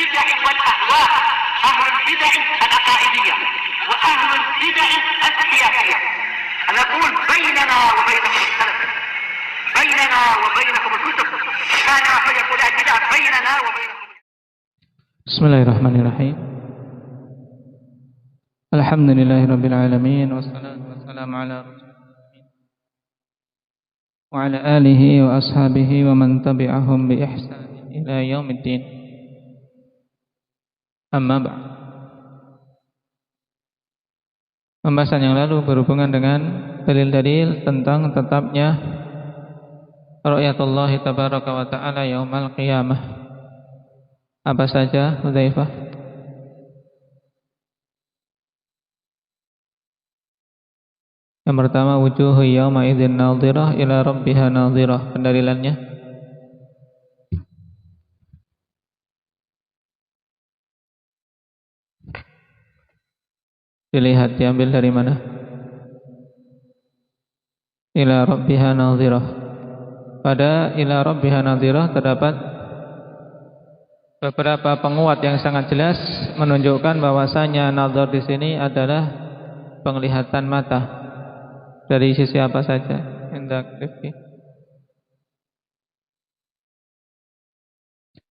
البدع والأهواء، أهل البدع العقائدية وأهل البدع السياسية. نقول بيننا وبينكم السلف، بيننا وبينكم الكتب، كان فيقول البدع بيننا وبينكم. بسم الله الرحمن الرحيم. الحمد لله رب العالمين، والصلاة والسلام على رسول الله وعلى آله وأصحابه ومن تبعهم بإحسان إلى يوم الدين. Amma ba'd. Pembahasan yang lalu berhubungan dengan dalil-dalil tentang tetapnya ru'yatullah tabaraka wa ta'ala yaumal qiyamah. Apa saja, Hudzaifah? Yang pertama, wujuhu yawma idzin nadhirah ila rabbiha nadhirah. Pendalilannya dilihat, diambil dari mana? Ila rabbiha nadhirah. Pada ila rabbiha nadhirah terdapat beberapa penguat yang sangat jelas menunjukkan bahwasanya nadhar di sini adalah penglihatan mata. Dari sisi apa saja? Hendak Rifki.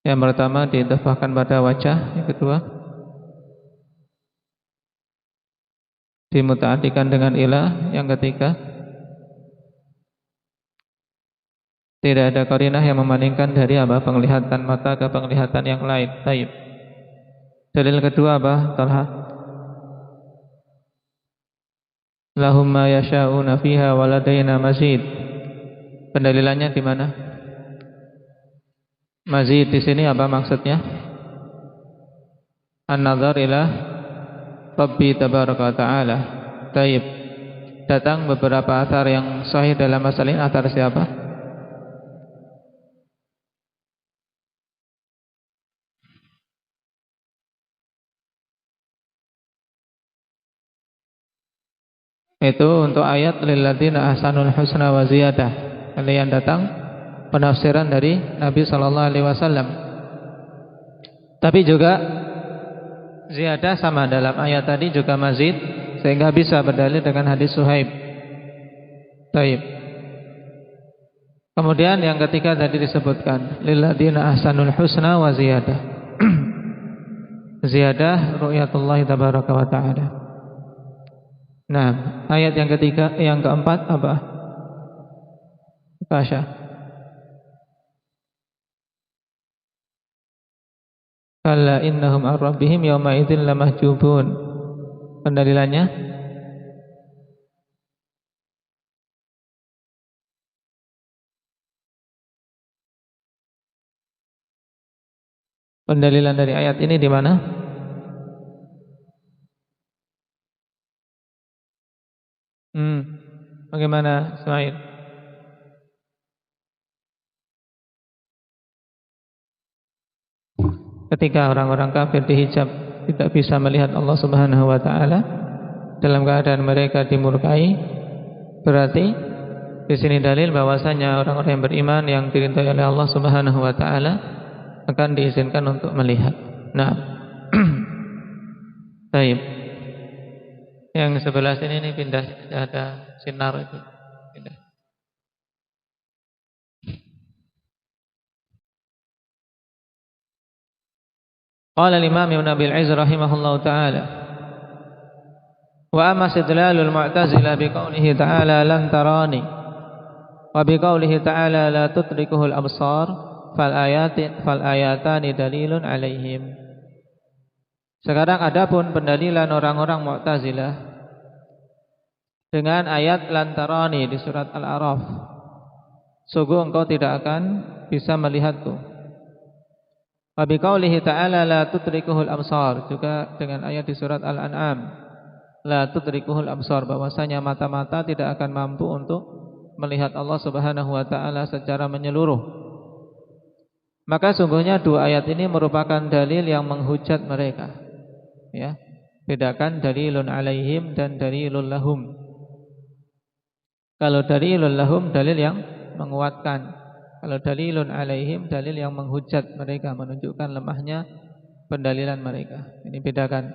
Yang pertama diidhafahkan pada wajah, yang kedua dimuta'addikan dengan ila, yang ketiga tidak ada qarinah yang memalingkan dari apa? Penglihatan mata ke penglihatan yang lain. Baik. Dalil kedua apa? Talha. Lahum ma yasha'una fiha wa ladaina mazid. Pendalilannya di mana? Mazid di sini apa maksudnya? An-nazar ila Rabbi tabaraka wa ta'ala. Taib. Datang beberapa athar yang sahih dalam masalah ini. Athar siapa? Itu untuk ayat lilladzina ahsanul husna wa ziyadah. Yang datang penafsiran dari Nabi SAW. Tapi juga ziyadah sama dalam ayat tadi juga mazid, sehingga bisa berdalil dengan hadis Suhaib. Taib. Kemudian yang ketiga tadi disebutkan lilladzina ahsanul husna wa ziyadah. Ziyadah ru'yatullah tabaraka wa ta'ala. Nah, ayat yang ketiga, yang keempat apa? Pasha. Kalla innahum ar-rabbihim yawma idzin lamahjubun. Pendalilannya? Pendalilan dari ayat ini di mana? Bagaimana, Ismail? Ketika orang-orang kafir dihijab tidak bisa melihat Allah Subhanahu wa ta'ala dalam keadaan mereka dimurkai, berarti di sini dalil bahwasanya orang-orang yang beriman yang diridhai oleh Allah Subhanahu wa ta'ala akan diizinkan untuk melihat. Nah. Baik. Yang sebelah sini ini pindah, ada sinar itu. Pindah. Qala al-Imam Ibnu Abil Izz rahimahullahu ta'ala, wa amma istidlalul mu'tazilah biqaulihi ta'ala lan tarani wa biqaulihi ta'ala la tudrikuhul absar fal ayatani dalilun alaihim. Sekarang adapun pendalilan orang-orang Mu'tazilah dengan ayat lantarani di surat Al-A'raf, sungguh engkau tidak akan bisa melihatku. Wa biqaulihi ta'ala la tudrikuhul absar, juga dengan ayat di surat Al-An'am, la tudrikuhul absar, bahwasanya mata-mata tidak akan mampu untuk melihat Allah Subhanahu wa ta'ala secara menyeluruh. Maka sungguhnya dua ayat ini merupakan dalil yang menghujat mereka. Ya, bedakan dalilun alaihim dan dalilul lahum. Kalau dalilul lahum dalil yang menguatkan, kalau dalilun alaihim dalil yang menghujat mereka, menunjukkan lemahnya pendalilan mereka. Ini bedakan.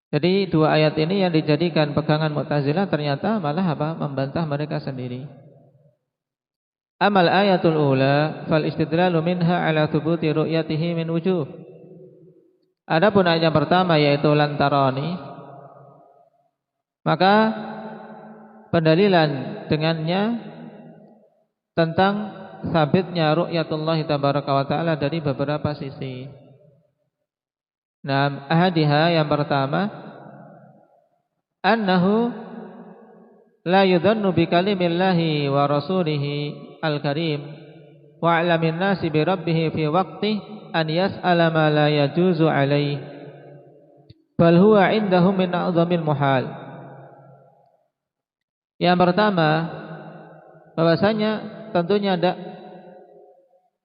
Jadi dua ayat ini yang dijadikan pegangan Mu'tazilah ternyata malah membantah mereka sendiri. Amal ayatul ula fal istidlalu minha ala thubuti ru'yatihi min wujuh. Adapun ayat yang pertama yaitu lantarani, maka pendalilan dengannya tentang sabitnya ru'yatullah tabaraka wa ta'ala dari beberapa sisi. Nah, ahadiha yang pertama, annahu la yudhannu bi kalimillahi wa rasulihi al-karim wa a'lamin nasi bi rabbih fi waqti an yas'ala ma la yajuzu alaihi bal huwa indahum min a'zamil muhal. Yang pertama, bahwasanya tentunya tidak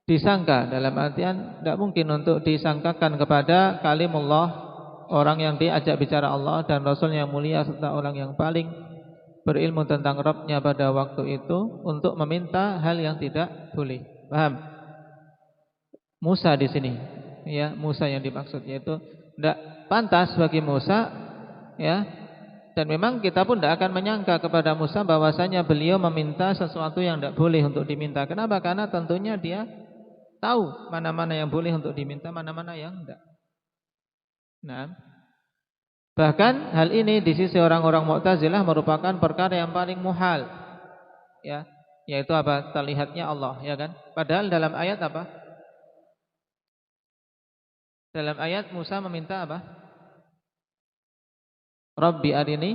disangka, dalam artian tidak mungkin untuk disangkakan kepada kalimullah, orang yang diajak bicara Allah dan Rasul yang mulia serta orang yang paling berilmu tentang Rabbnya pada waktu itu untuk meminta hal yang tidak boleh. Paham? Musa di sini, ya, Musa yang dimaksud, yaitu tidak pantas bagi Musa, ya. Dan memang kita pun tidak akan menyangka kepada Musa bahwasanya beliau meminta sesuatu yang tidak boleh untuk diminta. Kenapa? Karena tentunya dia tahu mana-mana yang boleh untuk diminta, mana-mana yang tidak. Nah, bahkan hal ini di sisi orang-orang Mu'tazilah merupakan perkara yang paling muhal, ya, yaitu apa? Terlihatnya Allah, ya kan? Padahal dalam ayat apa? Dalam ayat Musa meminta apa? Rabbi arini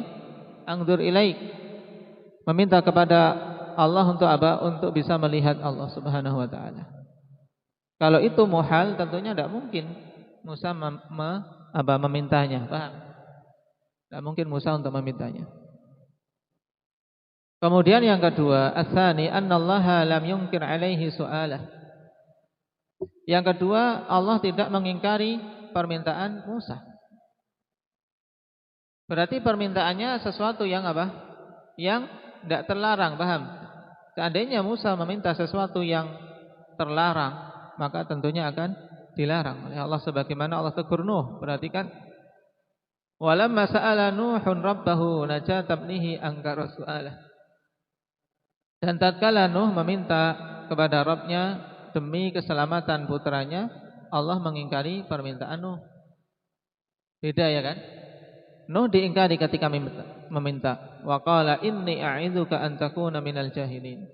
angdur ilaik, meminta kepada Allah untuk apa? Untuk bisa melihat Allah Subhanahu wa taala. Kalau itu muhal, tentunya tidak mungkin Musa memintanya. Paham? Tidak mungkin Musa untuk memintanya. Kemudian yang kedua, ats-tsani annallaha lam yunkir alaihi su'alah. Yang kedua, Allah tidak mengingkari permintaan Musa. Berarti permintaannya sesuatu yang apa? Yang tidak terlarang, paham? Seandainya Musa meminta sesuatu yang terlarang, maka tentunya akan dilarang oleh Allah, sebagaimana Allah tegur Nuh. Perhatikan, walamma sa'ala Nuhun rabbahu najata ibnihi angkara su'alah. Dan tatkala Nuh meminta kepada Rabbnya demi keselamatan putranya, Allah mengingkari permintaan Nuh. Beda, ya kan? Nuh diingkari ketika meminta. Wa qala inni a'idzuka an takuna minal jahilin.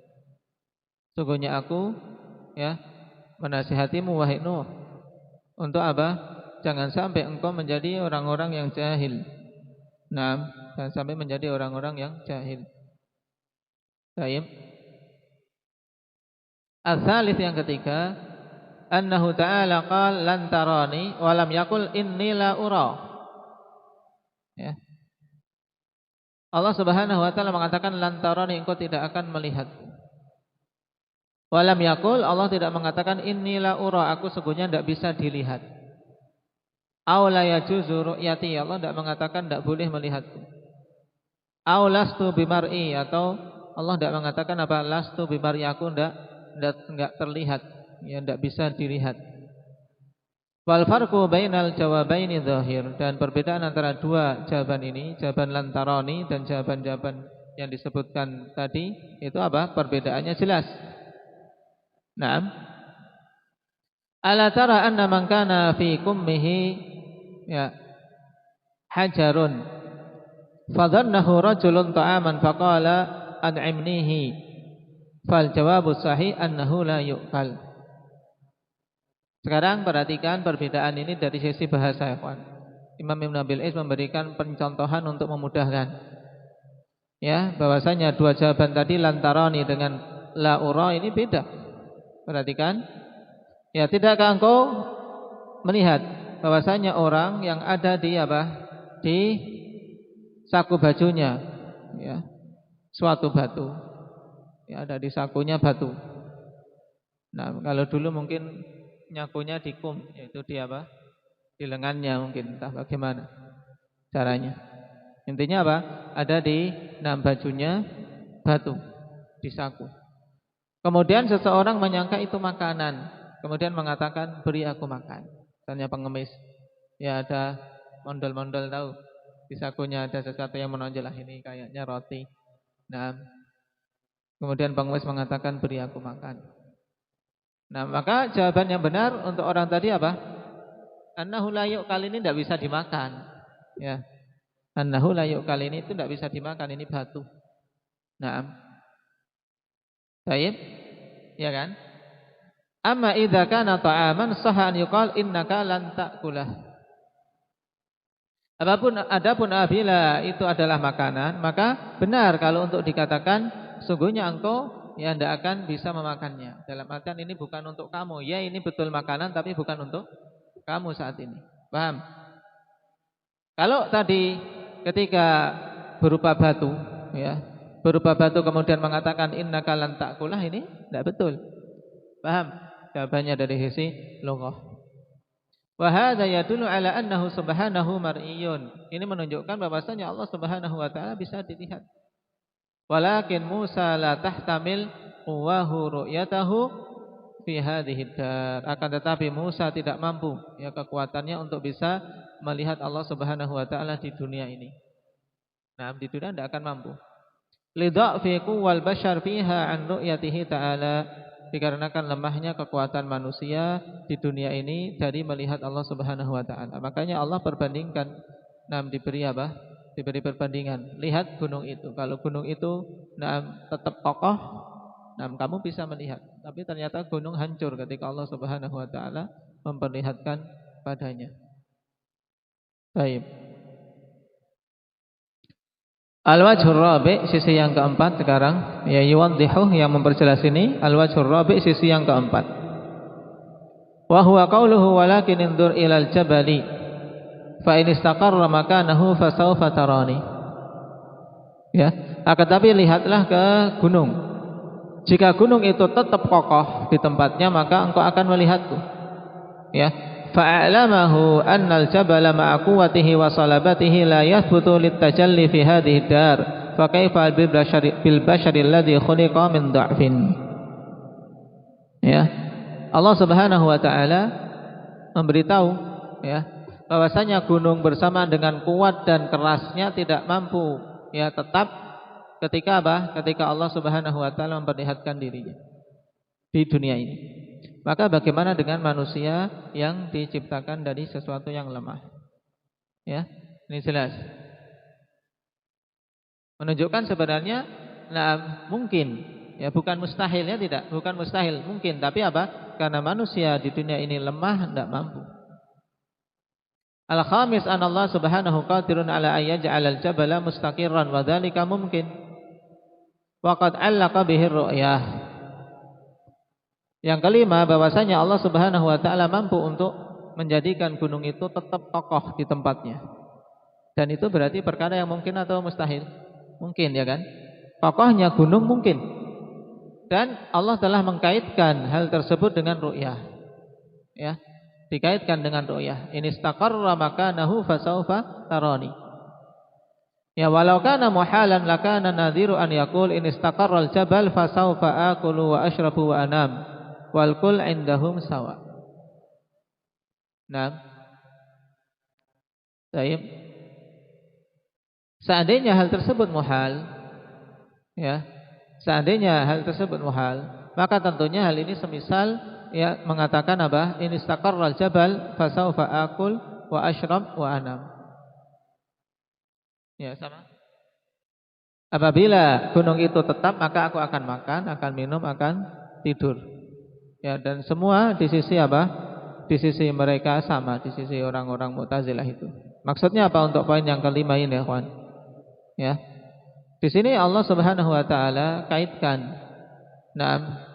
Sungguhnya aku, ya, menasihatimu wahai Nuh, untuk apa? Jangan sampai engkau menjadi orang-orang yang jahil. Nah, jangan sampai menjadi orang-orang yang jahil. Baik. Ats-tsalits yang ketiga, annahu ta'ala qala lan tarani wa lam yaqul inni la ura. Ya. Allah Subhanahu wa taala mengatakan lan tarani, engkau tidak akan melihatku. Walam yaqul, Allah tidak mengatakan inni la ura, aku sesungguhnya tidak bisa dilihat. Aw la yajuzu ru'yati, Allah tidak mengatakan tidak boleh melihatku. Aw lastu bimar'i, atau Allah tidak mengatakan apa? Lastu bimar'i, aku tidak terlihat, ya, tidak bisa dilihat. Wal farqu bainal jawabaini dzahir, dan perbedaan antara dua jawaban ini, jawaban lantarani dan jawaban-jawaban yang disebutkan tadi, itu apa? Perbedaannya jelas. Naam. Ala tara anna man kana fi kummihi, ya, hajarun fadhannahu rajulun ta'aman faqala an'imnihi, fal jawabu sahih annahu la yu'kal. Sekarang perhatikan perbedaan ini dari sisi bahasa, ya kawan. Imam Ibn Abil Is memberikan pencontohan untuk memudahkan, ya, bahwasanya dua jawaban tadi lantarani dengan la ura ini beda. Perhatikan, ya, tidakkah engkau melihat bahwasanya orang yang ada di apa? Di saku bajunya, ya, suatu batu, ya, ada di sakunya batu. Nah, kalau dulu mungkin nyakunya di kum, yaitu di apa? Di lengannya mungkin, entah bagaimana caranya. Intinya apa? Ada di bajunya batu, di saku. Kemudian seseorang menyangka itu makanan, kemudian mengatakan beri aku makan. Misalnya pengemis, ya ada mondol-mondol tahu. Di sakunya ada sesuatu yang menonjol, ini kayaknya roti. Nah, kemudian pengemis mengatakan beri aku makan. Nah, maka jawaban yang benar untuk orang tadi apa? Annahu la yu'kal ini tidak bisa dimakan. Ya. Annahu la yu'kal ini itu tidak bisa dimakan, ini batu. Naam. Baik. Ya kan? Amma idza kana ta'aman sahha an yuqal innaka lan ta'kulah. Adapun apabila itu adalah makanan, maka benar kalau untuk dikatakan sungguhnya engkau ya tidak akan bisa memakannya. Dalam artian ini bukan untuk kamu. Ya ini betul makanan tapi bukan untuk kamu saat ini. Paham? Kalau tadi ketika berupa batu, ya, berupa batu kemudian mengatakan innaka lan ta'kulah, ini tidak betul. Paham? Jawabannya dari sisi lughah. Wa hadza yadullu ala annahu subhanahu mar'iyyun. Ini menunjukkan bahwasanya Allah Subhanahu wa taala bisa dilihat. Walakin Musa la tahtamil quwwahu ru'yatahu fi hadhihi dar. Akan tetapi Musa tidak mampu ya kekuatannya untuk bisa melihat Allah Subhanahu wa taala di dunia ini. Nah, di dunia tidak akan mampu. Lidha'fi quwwal bashar fiha an ru'yatihi ta'ala. Dikarenakan lemahnya kekuatan manusia di dunia ini dari melihat Allah Subhanahu wa taala. Makanya Allah perbandingkan, diberi apa? Diberi perbandingan. Lihat gunung itu. Kalau gunung itu tetap kokoh, kamu bisa melihat. Tapi ternyata gunung hancur ketika Allah Subhanahu wa taala memperlihatkan padanya. Baik. Al-wajhur rabi', sisi yang keempat sekarang, ya yuwaddihu, yang memperjelas ini. Al-wajhur rabi', sisi yang keempat. Wa huwa qauluhu walakin indur ilal jabali fa in istaqarra makanahu fa sawfa tarani. Ya, akan tapi lihatlah ke gunung. Jika gunung itu tetap kokoh di tempatnya, maka engkau akan melihatku. Ya. Fa'alamahu annal jabala ma'a quwwatihi wa salabatihi la yathbutu litajalli fi hadhihi dar fa kaifa bil bashari alladhi khuliqa min dha'fin. Ya, Allah Subhanahu wa taala memberitahu ya bahwasanya gunung bersama dengan kuat dan kerasnya tidak mampu ya tetap ketika apa? Ketika Allah Subhanahu wa taala memperlihatkan dirinya di dunia ini. Maka bagaimana dengan manusia yang diciptakan dari sesuatu yang lemah? Ya, ini jelas. Menunjukkan sebenarnya mungkin, ya bukan mustahilnya tidak, bukan mustahil, mungkin, tapi apa? Karena manusia di dunia ini lemah, tidak mampu. Al-khamis an Allah Subhanahu qadirun ala ayyaj'al al-jabala mustaqirran wa dzalika mumkin. Wa qad 'allaqa bihi ar-ru'yah. Yang kelima, bahwasanya Allah Subhanahu wa taala mampu untuk menjadikan gunung itu tetap kokoh di tempatnya. Dan itu berarti perkara yang mungkin atau mustahil? Mungkin, ya kan? Kokohnya gunung mungkin. Dan Allah telah mengkaitkan hal tersebut dengan ru'yah. Ya, dikaitkan dengan ru'yah. In istaqarra makanahu fasawfa tarani. Ya, walau kana muhalan lakana nadhiru an yaqul in istaqarra al-jabal fasawfa akulu wa ashrabu wa anam. Wal kul indahum sawa. Nah, baik. Seandainya hal tersebut muhal, ya, seandainya hal tersebut muhal, maka tentunya hal ini semisal ya mengatakan apa? In istaqarral jabal fasawfa akul wa ashrab wa anam. Ya, sama. Apabila gunung itu tetap, maka aku akan makan, akan minum, akan tidur. Ya, dan semua di sisi apa? Di sisi mereka sama, di sisi orang-orang Mu'tazilah itu. Maksudnya apa untuk poin yang kelima ini, ya, kawan? Ya. Di sini Allah Subhanahu wa taala kaitkan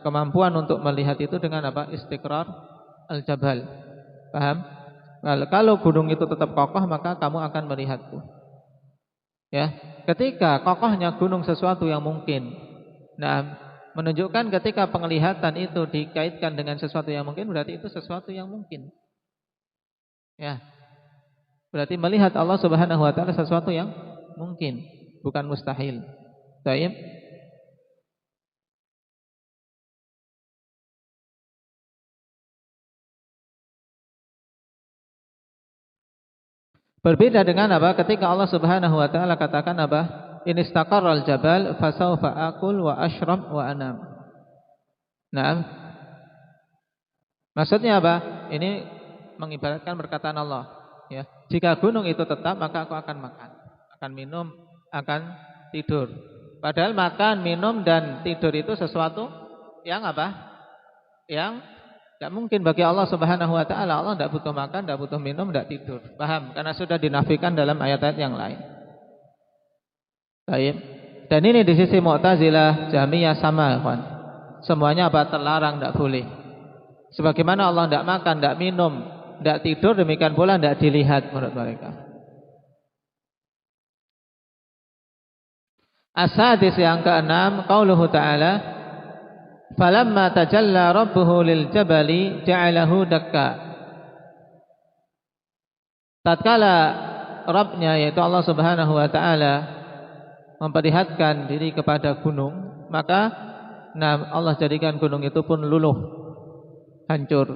kemampuan untuk melihat itu dengan apa? Istiqrar al-jabal. Paham? Kalau gunung itu tetap kokoh, maka kamu akan melihatku. Ya, ketika kokohnya gunung sesuatu yang mungkin. Menunjukkan ketika penglihatan itu dikaitkan dengan sesuatu yang mungkin, berarti itu sesuatu yang mungkin. Ya. Berarti melihat Allah Subhanahu wa taala sesuatu yang mungkin, bukan mustahil. Baik. Berbeda dengan apa? Ketika Allah Subhanahu wa taala katakan apa? In istaqarral jabal fasawfa aqul wa ashrab wa anam. Nah, maksudnya apa? Ini mengibaratkan perkataan Allah, ya. Jika gunung itu tetap, maka aku akan makan, akan minum, akan tidur. Padahal makan, minum dan tidur itu sesuatu yang apa? Yang tidak mungkin bagi Allah Subhanahu wa taala. Allah tidak butuh makan, tidak butuh minum, tidak tidur. Paham? Karena sudah dinafikan dalam ayat-ayat yang lain. Baik. Dan ini di sisi Mu'tazilah, Jahmiyah sama, kawan. Semuanya apa? Terlarang, tidak boleh. Sebagaimana Allah tidak makan, tidak minum, tidak tidur, demikian pula tidak dilihat menurut mereka. As-sadis yang keenam, qauluhu ta'ala falamma tajalla rabbuhu lil jabali ja'alahu dakka. Tatkala Rabbnya yaitu Allah Subhanahu wa taala memperlihatkan diri kepada gunung, maka Allah jadikan gunung itu pun luluh, hancur.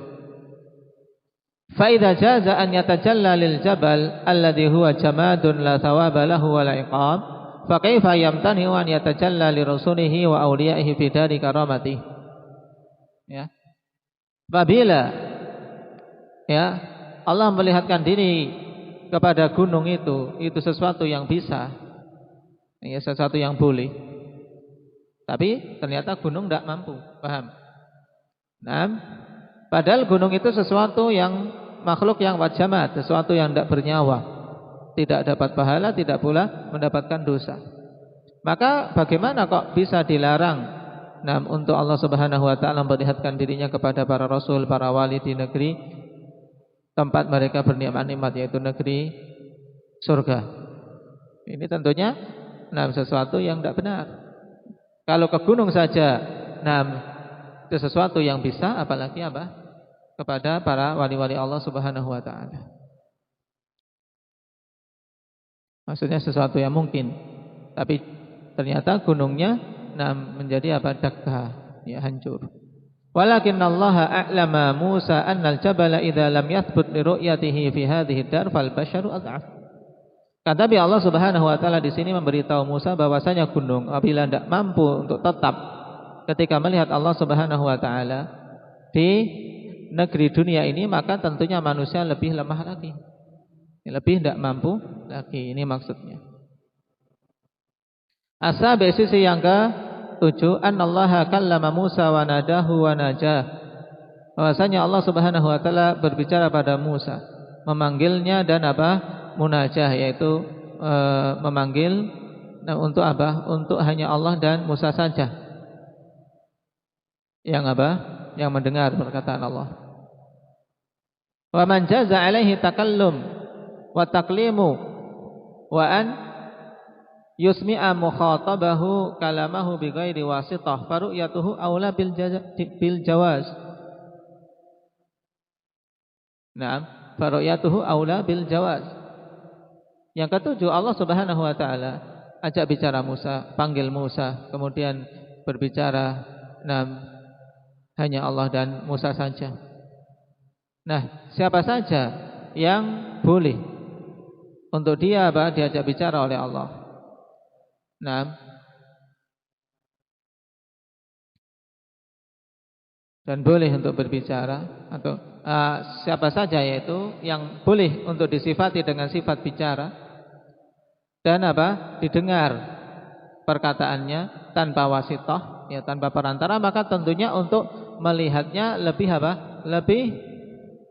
Fa idza jaza an yatajalla lil jabal alladhi huwa jamadun la thawaba lahu wa la iqab, fa kaifa yamtani an yatajalla li rasulihi wa awliyaihi fi dari karamati. Ya. Apabila ya Allah melihatkan diri kepada gunung itu sesuatu yang bisa, ya, sesuatu yang boleh. Tapi ternyata gunung tidak mampu, paham? Nah, padahal gunung itu sesuatu yang makhluk yang wajamat, sesuatu yang tidak bernyawa, tidak dapat pahala, tidak pula mendapatkan dosa. Maka bagaimana kok bisa dilarang untuk Allah Subhanahu wa taala memperlihatkan dirinya kepada para rasul, para wali di negeri tempat mereka bernikmat-nikmat, yaitu negeri surga. Ini tentunya sesuatu yang tidak benar. Kalau ke gunung saja itu sesuatu yang bisa, apalagi apa? Kepada para wali-wali Allah Subhanahu wa taala. Maksudnya sesuatu yang mungkin. Tapi ternyata gunungnya menjadi apa? Dakka, ya, hancur. Walakin Allah a'lama Musa annal jabala idza lam yathbut li ru'yatihi fi hadhihi dar fal basharu ad'af. Tapi Allah Subhanahu wa taala di sini memberitahu Musa bahwasanya gunung apabila tidak mampu untuk tetap ketika melihat Allah Subhanahu wa taala di negeri dunia ini, maka tentunya manusia lebih lemah lagi. Lebih tidak mampu lagi, ini maksudnya. Asal sisi yang ke-7, annallaha kallama Musa wa nadahu wa najah. Bahwasanya Allah Subhanahu wa taala berbicara pada Musa, memanggilnya dan apa? Munajah, yaitu memanggil untuk apa? Untuk hanya Allah dan Musa saja yang apa? Yang mendengar perkataan Allah. Wa man jaza alaihi takallum wa taklimu wa an yusmi'a mukhatabahu kalamahu bighairi wasithah faru'yatuhu aula bil jawaz. Naam, faru'yatuhu aula bil jawaz. Yang ketujuh, Allah Subhanahu wa taala ajak bicara Musa, panggil Musa, kemudian berbicara hanya Allah dan Musa saja. Nah, siapa saja yang boleh untuk dia diajak bicara oleh Allah. Dan boleh untuk berbicara atau siapa saja yaitu yang boleh untuk disifati dengan sifat bicara dan apa? Didengar perkataannya tanpa wasithah, ya, tanpa perantara, maka tentunya untuk melihatnya lebih apa? Lebih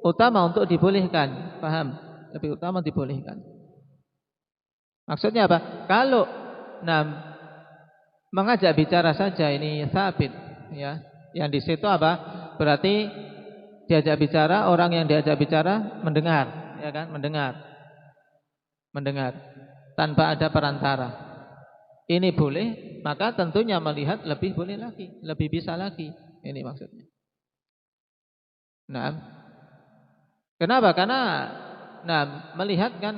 utama untuk dibolehkan. Paham? Lebih utama dibolehkan. Maksudnya apa? Kalau mengajak bicara saja ini sabit, ya. Yang di situ apa? Berarti diajak bicara, orang yang diajak bicara mendengar, ya kan? Mendengar tanpa ada perantara. Ini boleh, maka tentunya melihat lebih boleh lagi, lebih bisa lagi. Ini maksudnya. Kenapa? Karena melihat kan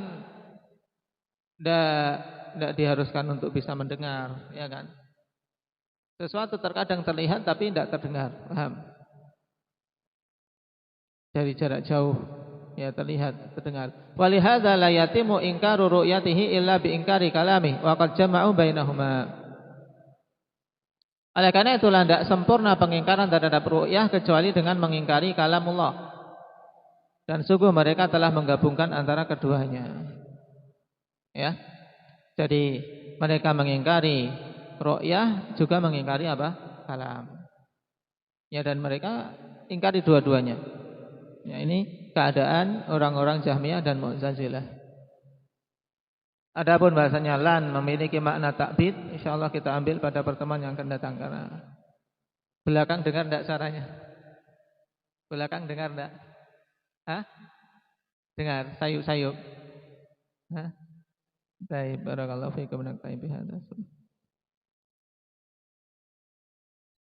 tidak diharuskan untuk bisa mendengar, ya kan? Sesuatu terkadang terlihat tapi tidak terdengar, paham? Dari jarak jauh ya terlihat, terdengar. Walihadza la yatimu ingkaru ru'yatihi illa bi ingkari kalami wa qad jama'u bainahuma. Oleh karena itulah tidak sempurna pengingkaran terhadap ru'yah kecuali dengan mengingkari kalamullah. Dan sungguh mereka telah menggabungkan antara keduanya. Ya. Jadi mereka mengingkari ru'yah juga mengingkari apa? Kalam. Ya, dan mereka ingkari dua-duanya. Ya, ini keadaan orang-orang Jahmiyah dan Mu'tazilah. Adapun bahasanya lan memiliki makna ta'bid, insyaallah kita ambil pada pertemuan yang akan datang, karena belakang dengar enggak caranya? Belakang dengar enggak? Hah? Dengar, sayup-sayup. Hah? Baik, barakallahu fiikum wa nafa'ana bihadza.